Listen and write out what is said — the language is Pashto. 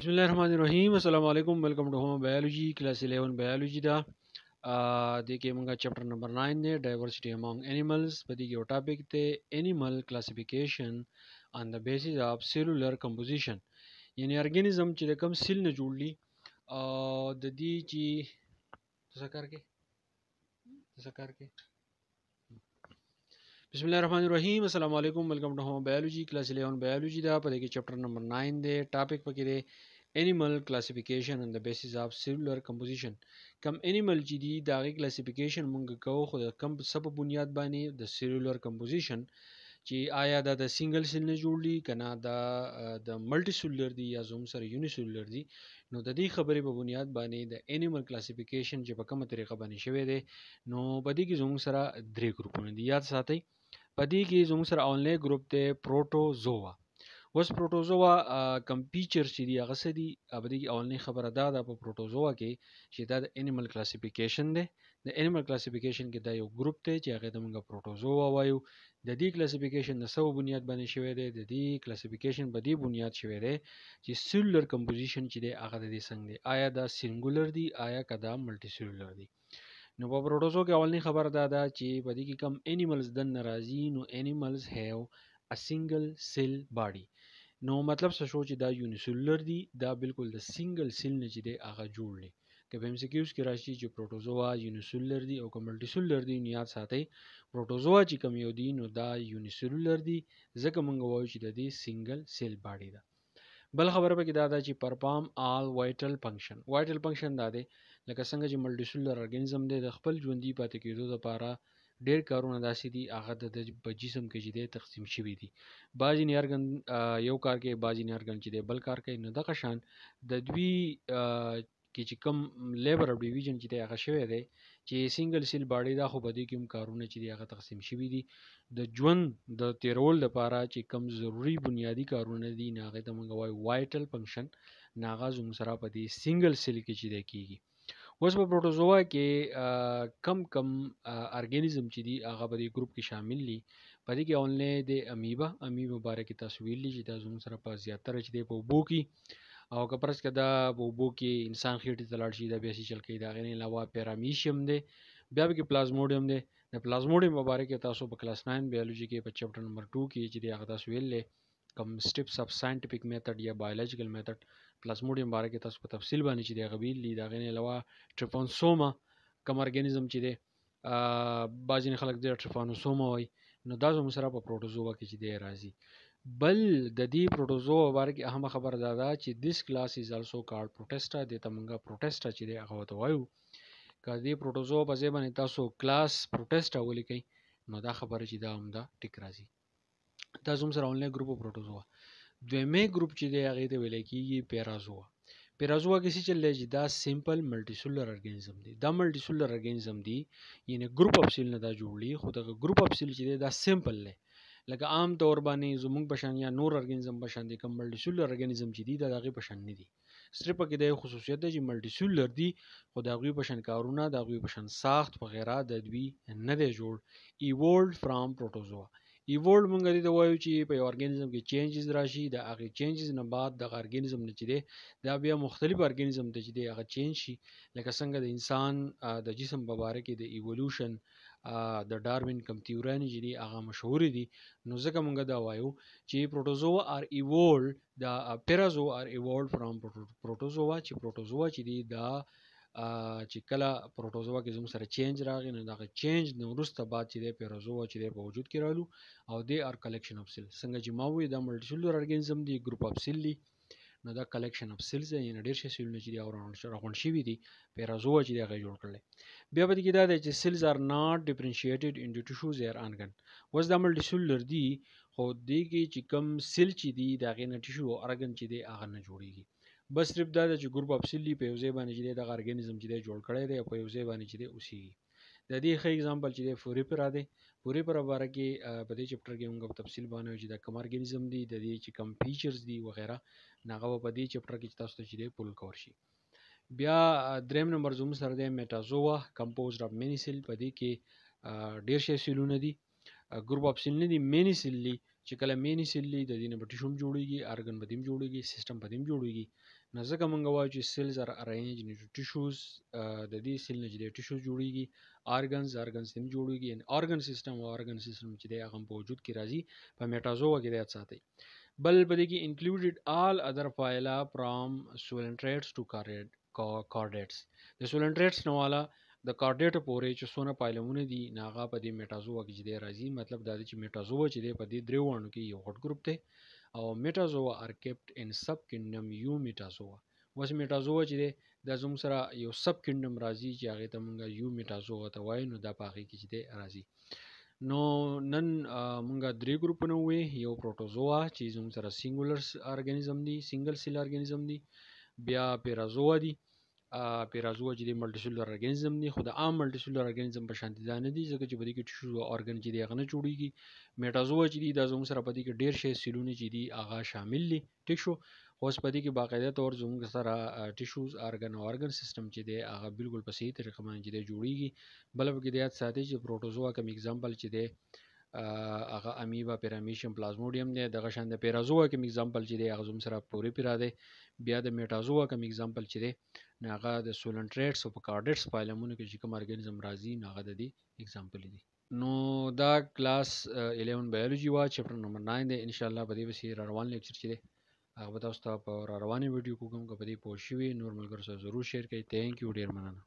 بسم الله الرحمن الرحیم. السلام علیکم. ویلکم ټو ہوم بایولوجی کلاس 11 بایولوجی دا د کې موږ چپټر نمبر 9 دی ډایورسټي امونګ انیملز. په دې کې یو ټاپک ته انیمل کلاسیفیکیشن آن د بیسس اف سیلولر کمپوزیشن، یعنی ارګانیزم چې د کوم سیل نه جوړلی او د دې چې تذکر کې بسم الله الرحمن الرحیم. السلام علیکم. ویلکم ټو ہوم بایولوجی کلاس 11 بایولوجی دا. په دې کې چپټر نمبر 9 دی ټاپک پکې دی animal classification on the basis of cellular composition. کم animal چې دی دا غي classification مونږ کوو خو د کم سبب بنیاد باندې د cellular composition چې آیا دا د سنگل سیل نه جوړلی کنه دا د ملټي سیلولر دی یا زوم سره یونی سیلولر دی. نو د دې خبرې په بنیاد باندې د animal classification چې په کومه طریقه باندې شوی دی نو په دې کې زوم سره درې ګروپونه دي. یاد ساتئ په دې کې زوم سره اونلی ګروپ ته پروټوزوا. وس پروټوزوا کم فیچر چې دی هغه څه دي په دې کې اولنی خبره دا ده په پروټوزوا کې چې دا د انیمل کلاسیفیکیشن دی. د انیمل کلاسیفیکیشن کې دا یو ګروپ دی چې هغه ته موږ پروټوزوا وایو. د دې کلاسیفیکیشن د سو بنیاد باندې شوی دی. د دې کلاسیفیکیشن په دې بنیاد شوی دی چې سیلولر کمپوزیشن چې دی هغه د دې څنګه دی، آیا دا سنگولر دی آیا کدا ملټي سیلولر دی. نو په پروټوزوا کې اولنی خبره دا ده چې په دې کې کم انیملز د ناراضي نو انیملز هاو ا سنگل سیل باډي. نو مطلب څه شو چې دا یونیسیلولر دی، دا بالکل د سنگل سیل نه چې دی هغه جوړ دی. که په MCQs کې راشي چې پروټوزوا یونیسیلولر دی او که ملټي سیلولر دی نو یاد ساتئ پروټوزوا چې کوم یو دی نو دا یونیسیلولر دی ځکه موږ وایو چې د دې سنگل سیل باډي ده. بل خبره پکې دا ده چې پرفارم آل وایټل فنکشن. وایټل فنکشن دا دی لکه څنګه چې ملټي سیلولر ارګانیزم دی د خپل ژوندۍ پاتې کېدو لپاره ډیر کارونه داسې دي هغه د جسم کې چې دی تقسیم شوي دي. بعضې نیارګن یو کار کوي، بعضې نیارګن چې دی بل کار کوي. نو دغه شان د دوی کې چې کوم لیبر او ډیویژن چې دی هغه شوی دی چې سنگل سیل باډي دا خو په دې کې هم کارونه چې دی هغه تقسیم شوي دي. د ژوند د تیرول لپاره چې کوم ضروري بنیادی کارونه دي نه هغه ته موږ وایو وایټل فنکشن. نه هغه زموږ سره په دې سنگل سیل کې چې دی کیږي. اوس په پروټوزوا کې کم ارګانیزم چې دی هغه په دې ګروپ کې شامل دي. په دې کې اونلی د امیبا باره کې تاسو ویلي چې دا زموږ سره په زیاتره چې دی په اوبو کې او که پرس که دا په اوبو کې انسان خېټې ته لاړ شي دا بیا سې چل کوي. د هغې نه علاوه پیرامیشیم دی، بیا پکې پلازموډیم دی. د پلازموډیم په باره کې تاسو په کلاس 9 بیولوژي کې په چپټر نمبر 2 کې چې دی هغه تاسو ویللی کم سټیپس اف ساینټیفیک میتھډ یا بایولوژیکل میتھډ پلازموډیم باره کې تاسو په تفصیل باندې چې دی هغه ویلي. د هغې نه علاوه ټریپانوسوما کم ارګانیزم چې دی بعضې خلک دی ټریپانوسوما وایي. نو دا زموږ سره په پروټوزوا کې چې دی راځي. بل د دې پروټوزوا باره کې اهمه خبره دا ده چې دیس کلاس از آلسو کالډ پروټسټا. دې ته موږ پروټسټا چې دی هغه ورته وایو. که دې پروټوزوا په ځای باندې تاسو کلاس پروټسټا ولیکئ نو دا خبره چې دا همدا ټیک راځي. دا زموږ سره اونلی ګروپ پروټوزوا. دویمې ګروپ چې دی هغې ته ویلی کېږي پیرازوا. پیرازوا کې څه چل دی چې دا سمپل ملټي سیلولر ارګانیزم دی. دا ملټي سیلولر ارګانیزم دی یعنی ګروپ اف سیل نه دا جوړلی خو دغه ګروپ اف سیل چې دی دا سمپل دی. لکه عام طور باندې زموږ په شان یا نور ارګانیزم په شان دي کوم ملټي سیلولر ارګانیزم چې دی دا د هغې په شان نه دي. صرف پکې دا یو خصوصیت دی چې ملټي سیلولر دي خو د هغوی په شان کارونه د هغوی په شان ساخت وغیره د دوی نه دی جوړ. ایوولډ فرام پروټوزوا. ایوولډ مونږ دې ته وایو چې په یو ارګانیزم کې چینجز راشي، د هغې چینجز نه بعد دغه ارګانیزم نه چې دی دا بیا مختلف ارګانیزم ته چې دی هغه چینج شي. لکه څنګه د انسان د جسم په باره کې د ایولوشن د ډاروین کم تیورانې چې دي هغه مشهورې دي. نو ځکه مونږ دا وایو چې پروټوزوا آر ایوولډ دا پیرازوا آر ایوولډ فرام پروټوزوا. چې پروټوزوا چې دی دا چې کله پروټوزوا کې زموږ سره چینج راغی نو دغه چینج نه وروسته بعد چې دی پیرازوا چې دی په وجود کې رالو او دی آر کلیکشن اف سیل. څنګه چې ما وویل دا ملټي سیلولر ارګانیزم دی ګروپ اف سیل دی نو دا کلیکشن اف سیلز دی یعنې ډېر شي سیلونه چې دی راغونډ شوي دي پیرازوا چې دی هغه جوړ کړلی. بیا په دې کې دا دی چې سیلز آر ناٹ ډفرینشیټډ انټو ټیشوز ایر آنګن. اوس دا ملټي سیلولر دی خو دې کې چې کوم سیل چې دی د هغې نه ټیشو او ارګن چې دی هغه نه جوړېږي. بس صرف دا ده چې ګروپ اف سیل دی په یو ځای باندې چې دی دغه ارګانیزم چې دی جوړ کړی دی او په یو ځای باندې چې دی اوسېږي. د دې ښه اګزامپل چې دی فوریپرا دی. فوریپرا باره کې په دې چپټر کې موږ په تفصیل باندې وایو چې دا کوم ارګانیزم دی، د دې چې کوم فیچرز دي وغیره نو هغه به په دې چپټر کې چې تاسو ته چې دی پول کور شي. بیا دریم نمبر زموږ سره دی میټازوا کمپوزډ اف مینی سیل. په دې کې ډېر شي سیلونه دي، ګروپ اف سیل نه دي، مینی سیل دي. چې کله مینی سیل دي د دې نه به ټیشو هم جوړېږي، ارګن به دې هم جوړېږي، سیسټم به دې هم جوړېږي. نو ځکه مونږ وایو چې سیلز ار ارینج انټو ټیشوز، د دې سیل نه چې د ټیشوز جوړیږي، ارګنز هم جوړیږي، ان ارګن سیستم چې دی هغه په وجود کې راځي په میټازوا کې دی ساتي. بل په دې کې انکلوډډ آل ادر فایلا فرام سولنټریټس ټو کارډیټس. د سولنټریټس نو والا د کارډیټ پورې چې څونه پایلمونه دي ناغه په دې میټازوا کې دی راځي. مطلب دا دی چې میټازوا چې دی په دې درې وانو کې یو غټ ګروپ دی او میټازوا ار کیپټ ان سب کینډم یو میټازوا. وس میټازوا چې دی دا زموږ سره یو سب کینډم راځي چې هغه ته مونږ یو میټازوا ته وایو، نو دا په هغه کې چې دی راځي. نو نن مونږه درې ګروپونه وې، یو پروټوزوا چې زموږ سره سینګولر ارګانیزم دی، سینګل سیل ارګانیزم دی، بیا پیرازوا دی. پیرازوا چې د ملټي سیلولر ارګانیزم دی، خو د عام ملټي سیلولر ارګانیزم په شان دي نه دي ځکه چې په دې کې ټیشو او ارګان چې دی هغه نه جوړیږي. میټازوا چې دی دا زموږ سره په دې کې ډیر شی سیلونه چې دی هغه شامل دي، ټیک شو. خو په دې کې باقاعده تور زموږ سره ټیشوز ارګان او ارګان سیستم چې دی هغه بالکل په صحیح طریقه باندې چې دی جوړیږي. بل په کې د یاد ساتي چې پروټوزوا کوم اگزامپل چې دی هغه امیبا پیرامیشیم پلازموډیم دی، دغه شان د پیرازوا کوم اگزامپل چې دی هغه زموږ سره پوری پیرا دی. بیا د میټازوا کوم اگزامپل چې دی هغه د سولنټریټس او کارډیټس پایلمونو کې چې کوم ارګانیزم راځي هغه د دې اگزامپل دي. نو دا کلاس 11 بایولوژي وا چپټر نمبر 9 دی. ان شاء الله په دې وسې روان لیکچر چې دی هغه تاسو ته په رواني ویډیو کوم په دې پوه شوي. نور ملګرو سره ضرور شیر کړئ. تھینک یو، ډیر مننه.